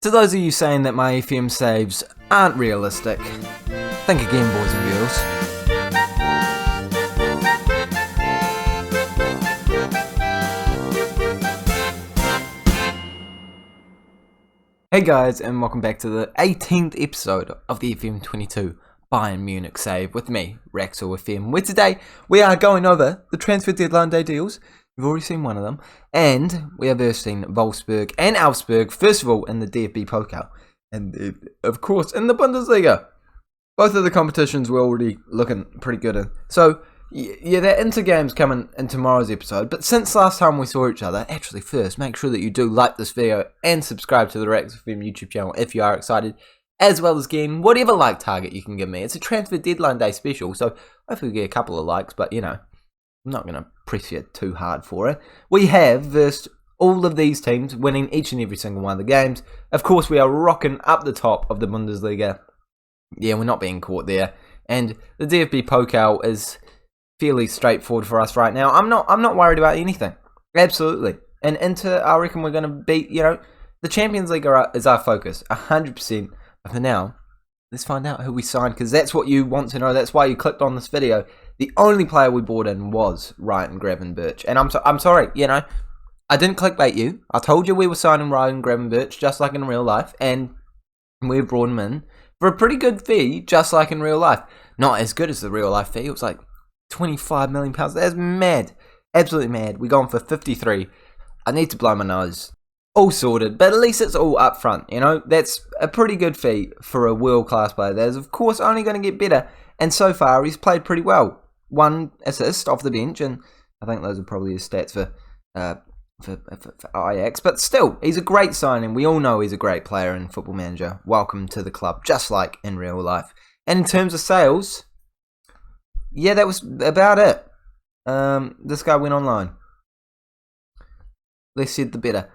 To those of you saying that my FM saves aren't realistic, think again, boys and girls. Hey guys, and welcome back to the 18th episode of the FM22 Bayern Munich Save with me, Raxel FM, where today we are going over the transfer deadline day deals. You've already seen one of them, and we are versing Wolfsburg and Augsburg, first of all in the DFB-Pokal, and of course in the Bundesliga. Both of the competitions we're already looking pretty good in. So, yeah, they're into games coming in tomorrow's episode, but since last time we saw each other, actually first, make sure that you do like this video and subscribe to the Raxel FM YouTube channel if you are excited, as well as getting whatever like target you can give me. It's a transfer deadline day special, so hopefully we get a couple of likes, but you know, I'm not going to press you too hard for it. We have versed all of these teams, winning each and every single one of the games. Of course, we are rocking up the top of the Bundesliga. Yeah, we're not being caught there. And the DFB-Pokal is fairly straightforward for us right now. I'm not worried about anything. Absolutely. And Inter, I reckon we're going to beat, the Champions League is our focus, 100%. But for now, let's find out who we signed, because that's what you want to know. That's why you clicked on this video. The only player we bought in was Ryan Gravenberch. And I'm sorry, I didn't clickbait you. I told you we were signing Ryan Gravenberch, just like in real life. And we brought him in for a pretty good fee, just like in real life. Not as good as the real life fee. It was like £25 million. That's mad. Absolutely mad. We're going for 53. I need to blow my nose. All sorted, but at least it's all up front, That's a pretty good fee for a world-class player. That is, of course, only going to get better. And so far, he's played pretty well. 1 assist off the bench, and I think those are probably his stats for Ajax. But still, he's a great signing. We all know he's a great player in Football Manager. Welcome to the club, just like in real life. And in terms of sales, yeah, that was about it. This guy went online. Less said the better.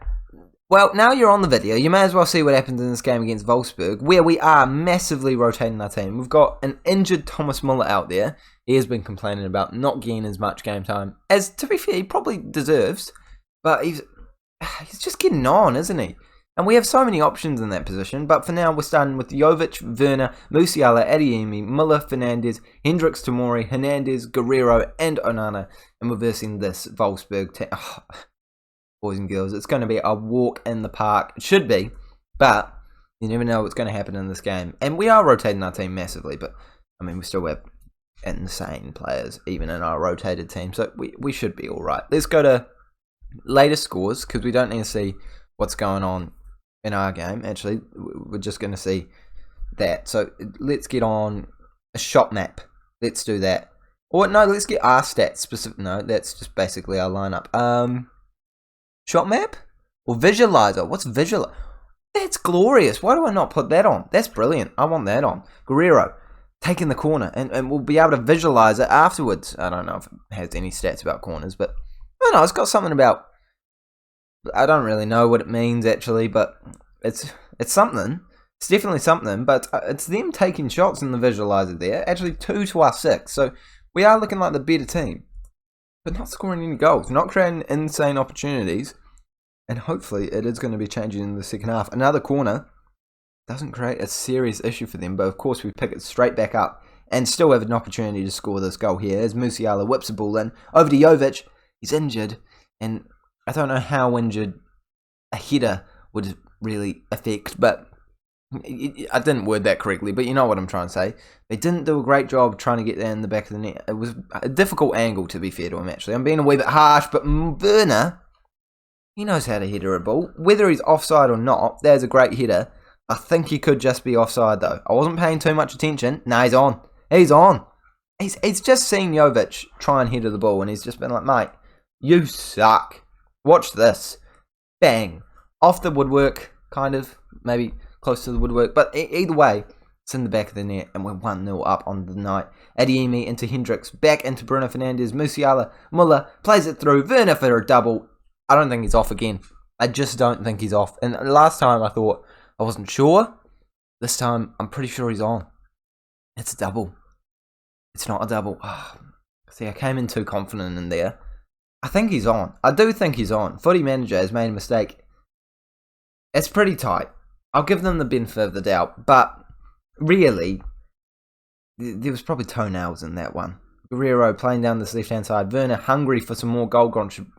Well, now you're on the video, you may as well see what happens in this game against Wolfsburg, where we are massively rotating our team. We've got an injured Thomas Muller out there. He has been complaining about not getting as much game time, as, to be fair, he probably deserves, but he's just getting on, isn't he? And we have so many options in that position, but for now we're starting with Jovic, Werner, Musiala, Adeyemi, Muller, Fernandes, Hendricks, Tomori, Hernandez, Guerrero, and Onana, and we're versing this Wolfsburg team. Boys and girls, it's going to be a walk in the park. It should be, but you never know what's going to happen in this game. And we are rotating our team massively, but I mean, we still have insane players even in our rotated team, so we should be all right. Let's go to latest scores, because we don't need to see what's going on in our game. Actually, we're just going to see that. So let's get on a shot map. Let's do that. Or no, let's get our stats specific. No, that's just basically our lineup. Shot map? Or visualizer? What's visualizer? That's glorious. Why do I not put that on? That's brilliant. I want that on. Guerrero, taking the corner, and we'll be able to visualize it afterwards. I don't know if it has any stats about corners, but I don't know. It's got something about, I don't really know what it means actually, but it's something. It's definitely something, but it's them taking shots in the visualizer there. Actually 2 to our 6. So we are looking like the better team, but not scoring any goals, not creating insane opportunities, and hopefully it is going to be changing in the second half. Another corner doesn't create a serious issue for them, but of course we pick it straight back up and still have an opportunity to score this goal here as Musiala whips the ball in, over to Jovic. He's injured, and I don't know how injured a header would really affect, but I didn't word that correctly, but you know what I'm trying to say. They didn't do a great job trying to get that in the back of the net. It was a difficult angle, to be fair to him, actually. I'm being a wee bit harsh, but Werner, he knows how to header a ball. Whether he's offside or not, there's a great header. I think he could just be offside, though. I wasn't paying too much attention. No, he's on. He's on. He's just seen Jovic try and header the ball, and he's just been like, mate, you suck. Watch this. Bang. Off the woodwork, kind of. Maybe close to the woodwork, but either way, it's in the back of the net, and we're 1-0 up on the night. Adeyemi into Hendricks, back into Bruno Fernandes, Musiala, Muller, plays it through, Werner for a double. I don't think he's off again. I just don't think he's off. And last time I thought I wasn't sure. This time, I'm pretty sure he's on. It's a double. It's not a double. Oh, see, I came in too confident in there. I think he's on. I do think he's on. Footy Manager has made a mistake. It's pretty tight. I'll give them the benefit of the doubt, but really, there was probably toenails in that one. Guerrero playing down this left-hand side. Werner hungry for some more goal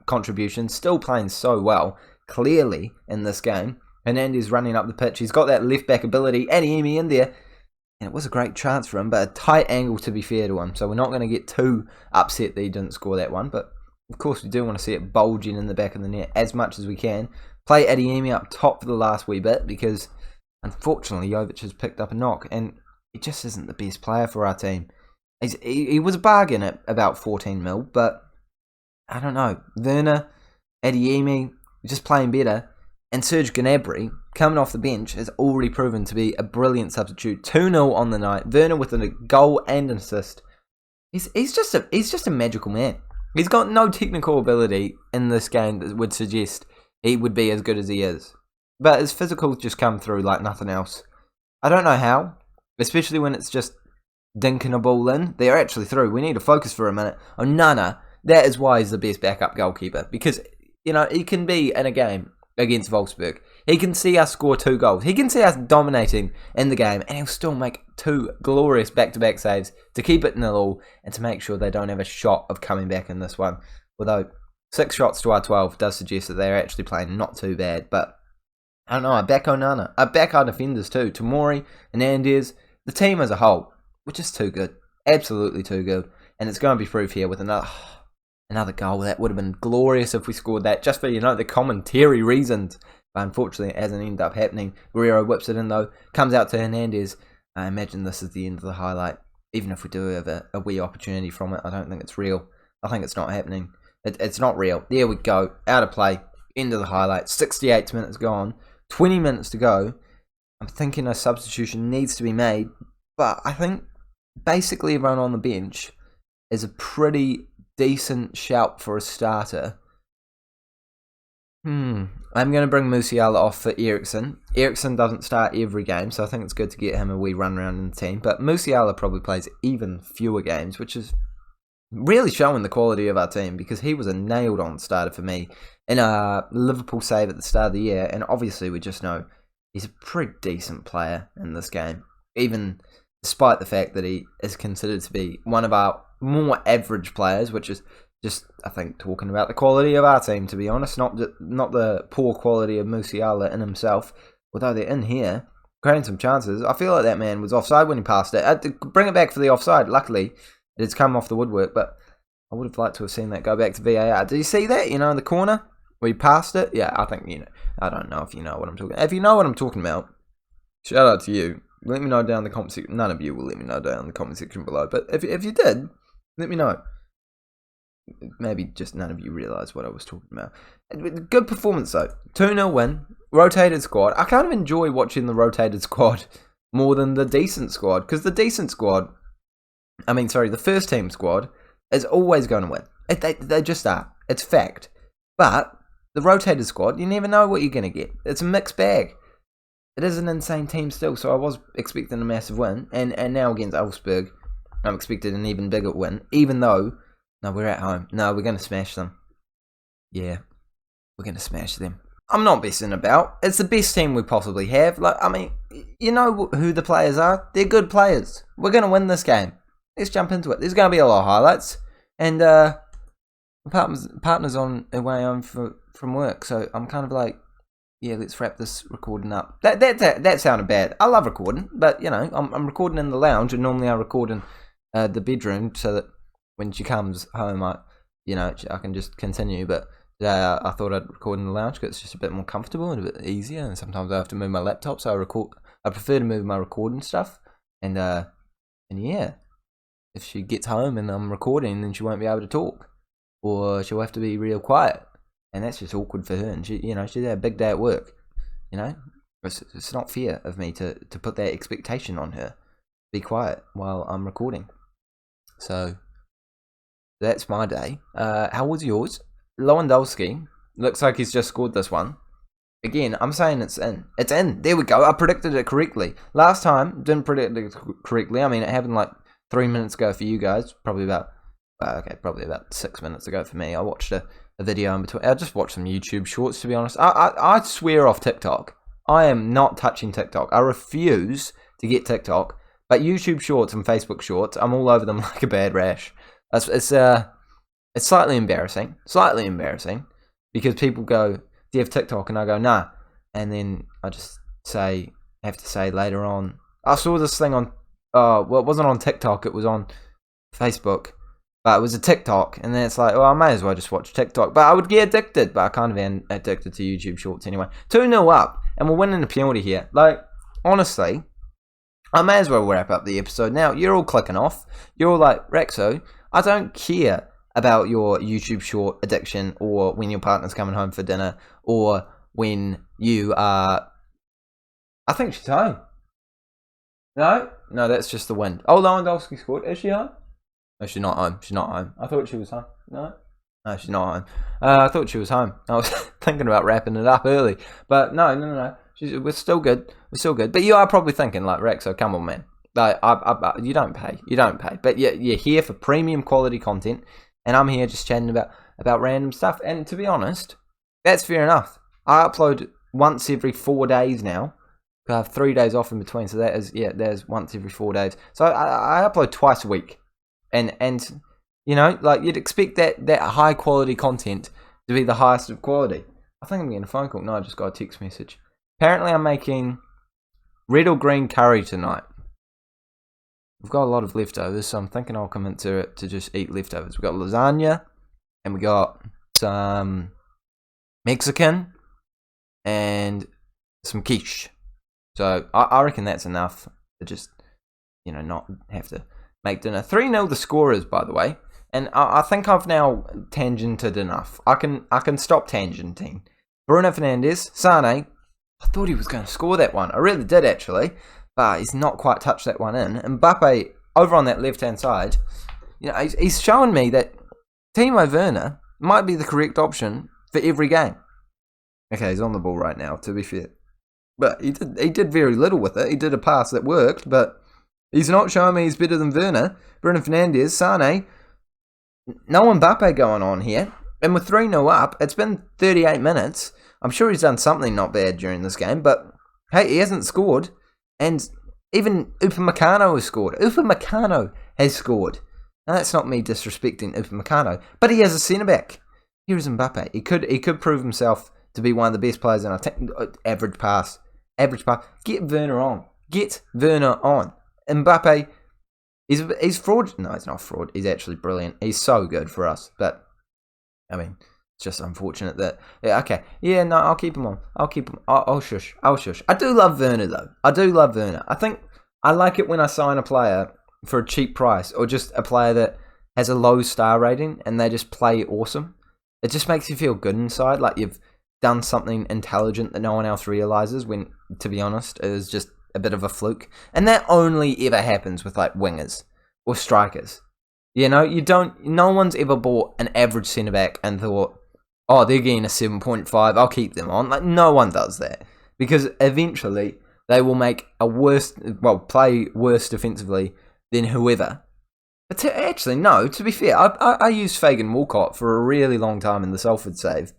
contributions. Still playing so well, clearly, in this game. Hernandez running up the pitch. He's got that left-back ability. Adeyemi in there. And it was a great chance for him, but a tight angle to be fair to him. So we're not going to get too upset that he didn't score that one. But, of course, we do want to see it bulging in the back of the net as much as we can. Play Adeyemi up top for the last wee bit because, unfortunately, Jovic has picked up a knock. And he just isn't the best player for our team. He was a bargain at about 14 mil, but I don't know. Werner, Adeyemi, just playing better. And Serge Gnabry, coming off the bench, has already proven to be a brilliant substitute. 2-0 on the night. Werner with a goal and an assist. He's just a magical man. He's got no technical ability in this game that would suggest he would be as good as he is. But his physicals just come through like nothing else. I don't know how, especially when it's just dinking a ball in. They're actually through. We need to focus for a minute on Nana. That is why he's the best backup goalkeeper. Because, he can be in a game against Wolfsburg. He can see us score 2 goals. He can see us dominating in the game, and he'll still make 2 glorious back-to-back saves to keep it 0-0 and to make sure they don't have a shot of coming back in this one. Although 6 shots to our 12 does suggest that they're actually playing not too bad. But I don't know. I back Onana. I back our defenders too. Tomori, Hernandez, the team as a whole. We're just too good. Absolutely too good. And it's going to be proof here with another goal. That would have been glorious if we scored that. Just for, the commentary reasons. But unfortunately, it hasn't ended up happening. Guerrero whips it in though. Comes out to Hernandez. I imagine this is the end of the highlight. Even if we do have a wee opportunity from it, I don't think it's real. I think it's not happening. It's not real. There we go. Out of play. End of the highlight. 68 minutes gone. 20 minutes to go. I'm thinking a substitution needs to be made. But I think basically everyone on the bench is a pretty decent shout for a starter. I'm going to bring Musiala off for Eriksen. Eriksen doesn't start every game, so I think it's good to get him a wee run around in the team. But Musiala probably plays even fewer games, which is really showing the quality of our team because he was a nailed-on starter for me in a Liverpool save at the start of the year. And obviously we just know he's a pretty decent player in this game, even despite the fact that he is considered to be one of our more average players, which is just, I think, talking about the quality of our team, to be honest, not the poor quality of Musiala in himself, although they're in here, creating some chances. I feel like that man was offside when he passed it. I had to bring it back for the offside. Luckily, it's come off the woodwork, but I would have liked to have seen that go back to VAR. Did you see that, in the corner where he passed it? Yeah, I think, I don't know if you know what I'm talking about. If you know what I'm talking about, shout out to you. Let me know down in the comment section. None of you will let me know down in the comment section below. But if you did, let me know. Maybe just none of you realise what I was talking about. Good performance though. 2-0 win. Rotated squad. I kind of enjoy watching the rotated squad more than the decent squad. Because the decent squad, the first team squad is always going to win. They just are. It's fact. But the rotated squad, you never know what you're going to get. It's a mixed bag. It is an insane team still, so I was expecting a massive win. And now against Wolfsburg, I'm expecting an even bigger win. Even though, no, we're at home. No, we're going to smash them. Yeah, we're going to smash them. I'm not messing about. It's the best team we possibly have. You know who the players are? They're good players. We're going to win this game. Let's jump into it. There's going to be a lot of highlights. And partner's on her way home from work, so I'm kind of like, yeah, let's wrap this recording up. That sounded bad. I love recording, but I'm recording in the lounge, and normally I record in the bedroom so that when she comes home, I can just continue. But today I thought I'd record in the lounge because it's just a bit more comfortable and a bit easier. And sometimes I have to move my laptop, so I prefer to move my recording stuff. And yeah, if she gets home and I'm recording, then she won't be able to talk, or she'll have to be real quiet. And that's just awkward for her. And she's had a big day at work. It's not fair of me to put that expectation on her. Be quiet while I'm recording. So that's my day. How was yours? Lewandowski looks like he's just scored this one. Again, I'm saying it's in. It's in. There we go. I predicted it correctly. Last time, didn't predict it correctly. It happened like 3 minutes ago for you guys. Probably about 6 minutes ago for me. I watched a video in between. I just watched some YouTube shorts, to be honest. I swear off TikTok. I am not touching TikTok. I refuse to get TikTok. But YouTube Shorts and Facebook Shorts, I'm all over them like a bad rash. It's slightly embarrassing. Slightly embarrassing. Because people go, do you have TikTok? And I go, nah. And then I just have to say later on, I saw this thing on, well, it wasn't on TikTok, it was on Facebook. But it was a TikTok, and then it's like, well, I may as well just watch TikTok. But I would get addicted, but I kind of am addicted to YouTube Shorts anyway. 2-0 up, and we're winning a penalty here. Like, honestly, I may as well wrap up the episode now. You're all clicking off. You're all like, Rexo, I don't care about your YouTube Short addiction, or when your partner's coming home for dinner, or when you are... I think she's home. No, that's just the wind. Oh, Lewandowski scored. Is she home? No, she's not home. She's not home. I thought she was home. No, she's not home. I thought she was home. I was thinking about wrapping it up early. But no. We're still good. We're still good. But you are probably thinking, like, Rexo, come on, man. Like, you don't pay. You don't pay. But you're here for premium quality content. And I'm here just chatting about random stuff. And to be honest, that's fair enough. I upload once every 4 days now. I have 3 days off in between. So there's once every 4 days. So I upload twice a week. And you know, like, you'd expect that high quality content to be the highest of quality. I think I'm getting a phone call. No, I just got a text message. Apparently I'm making red or green curry tonight. We've got a lot of leftovers, so I'm thinking I'll commit to it to just eat leftovers. We've got lasagna, and we got some Mexican, and some quiche. So I reckon that's enough to just, you know, not have to make dinner. 3-0 the score is, by the way. And I think I've now tangented enough. I can stop tangenting. Bruno Fernandes, Sane, I thought he was going to score that one. I really did, actually. But he's not quite touched that one in. And Mbappe, over on that left-hand side, you know, he's showing me that Timo Werner might be the correct option for every game. Okay, he's on the ball right now, to be fair. But he did very little with it. He did a pass that worked, but he's not showing me he's better than Werner. Bruno Fernandes, Sane, no Mbappe going on here. And with 3-0 up, it's been 38 minutes. I'm sure he's done something not bad during this game, but hey, he hasn't scored. And even Upamecano has scored. Upamecano has scored. Now, that's not me disrespecting Upamecano, but he has a centre-back. Here is Mbappe. He could prove himself to be one of the best players in our team. Average pass. Get Werner on. Mbappe, he's fraud. No, he's not fraud. He's actually brilliant. He's so good for us. But, I mean, it's just unfortunate that... Yeah, okay. Yeah, no, I'll keep him on. I'll shush. I do love Werner, though. I do love Werner. I think I like it when I sign a player for a cheap price, or just a player that has a low star rating and they just play awesome. It just makes you feel good inside, like you've done something intelligent that no one else realizes, when, to be honest, it is just a bit of a fluke. And that only ever happens with, like, wingers or strikers. You know, no one's ever bought an average centre-back and thought, oh, they're getting a 7.5, I'll keep them on. Like, no one does that. Because eventually they will make play worse defensively than whoever. But to be fair, I used Fagan Walcott for a really long time in the Salford save,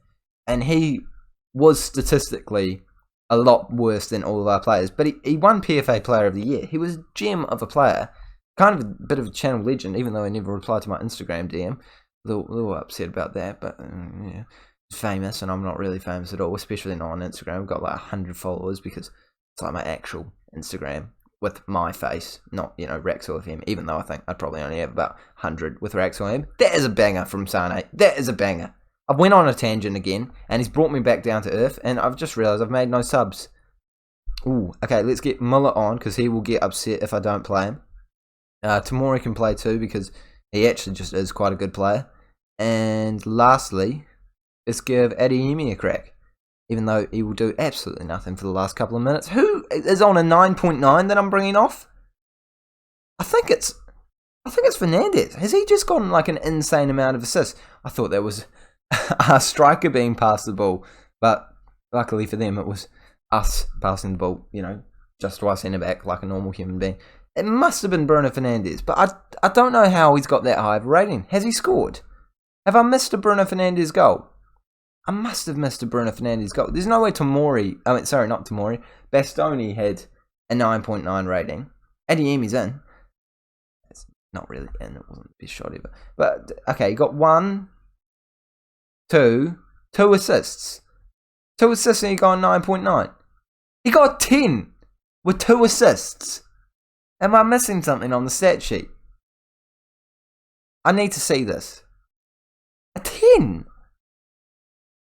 and he was statistically a lot worse than all of our players. But he won PFA Player of the Year. He was a gem of a player. Kind of a bit of a channel legend, even though he never replied to my Instagram DM. A little upset about that, but yeah. He's famous, and I'm not really famous at all, especially not on Instagram. I've got like 100 followers because it's like my actual Instagram with my face, not, you know, Raxel FM, even though I think I'd probably only have about 100 with Raxel FM. That is a banger from Sane. That is a banger. I went on a tangent again, and he's brought me back down to earth, and I've just realised I've made no subs. Ooh, okay, let's get Muller on, because he will get upset if I don't play him. Tamori can play too, because he actually just is quite a good player. And lastly, let's give Adeyemi a crack, even though he will do absolutely nothing for the last couple of minutes. Who is on a 9.9 that I'm bringing off? I think it's Fernandes. Has he just gotten like an insane amount of assists? I thought that was a striker being passed the ball, but luckily for them, it was us passing the ball, you know, just to our centre-back like a normal human being. It must have been Bruno Fernandes, but I don't know how he's got that high of a rating. Has he scored? Have I missed a Bruno Fernandes goal? I must have missed a Bruno Fernandes goal. There's no way Bastoni had a 9.9 rating. Adeyemi's in. It's not really in. It wasn't the best shot ever. But, okay, he got 2 assists. 2 assists and he got a 9.9. He got 10 with 2 assists. Am I missing something on the stat sheet? I need to see this. A 10!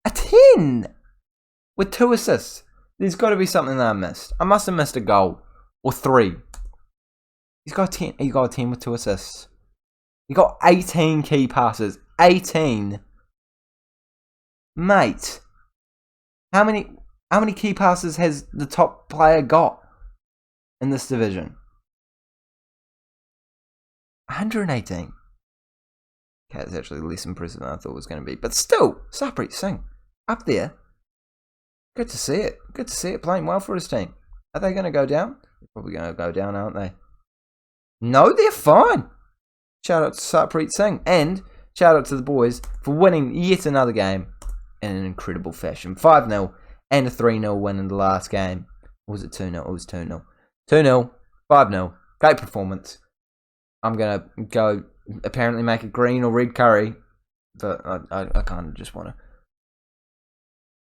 A 10! With 2 assists. There's got to be something that I missed. I must have missed a goal. Or 3. He's got 10. He got a 10 with 2 assists. He got 18 key passes. 18. Mate. How many key passes has the top player got in this division? 118. Okay, it's actually less impressive than I thought it was going to be. But still, Sarpreet Singh, up there. Good to see it. Good to see it playing well for his team. Are they going to go down? They're probably going to go down, aren't they? No, they're fine. Shout out to Sarpreet Singh. And shout out to the boys for winning yet another game in an incredible fashion. 5-0 and a 3-0 win in the last game. Or was it 2-0? It was 2-0. 2-0, 5-0. Great performance. I'm going to go apparently make a green or red curry. But I kind of just want to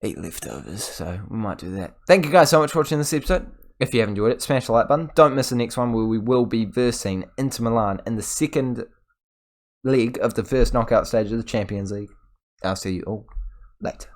eat leftovers. So we might do that. Thank you guys so much for watching this episode. If you have enjoyed it, smash the like button. Don't miss the next one where we will be versing Inter Milan in the second leg of the first knockout stage of the Champions League. I'll see you all later.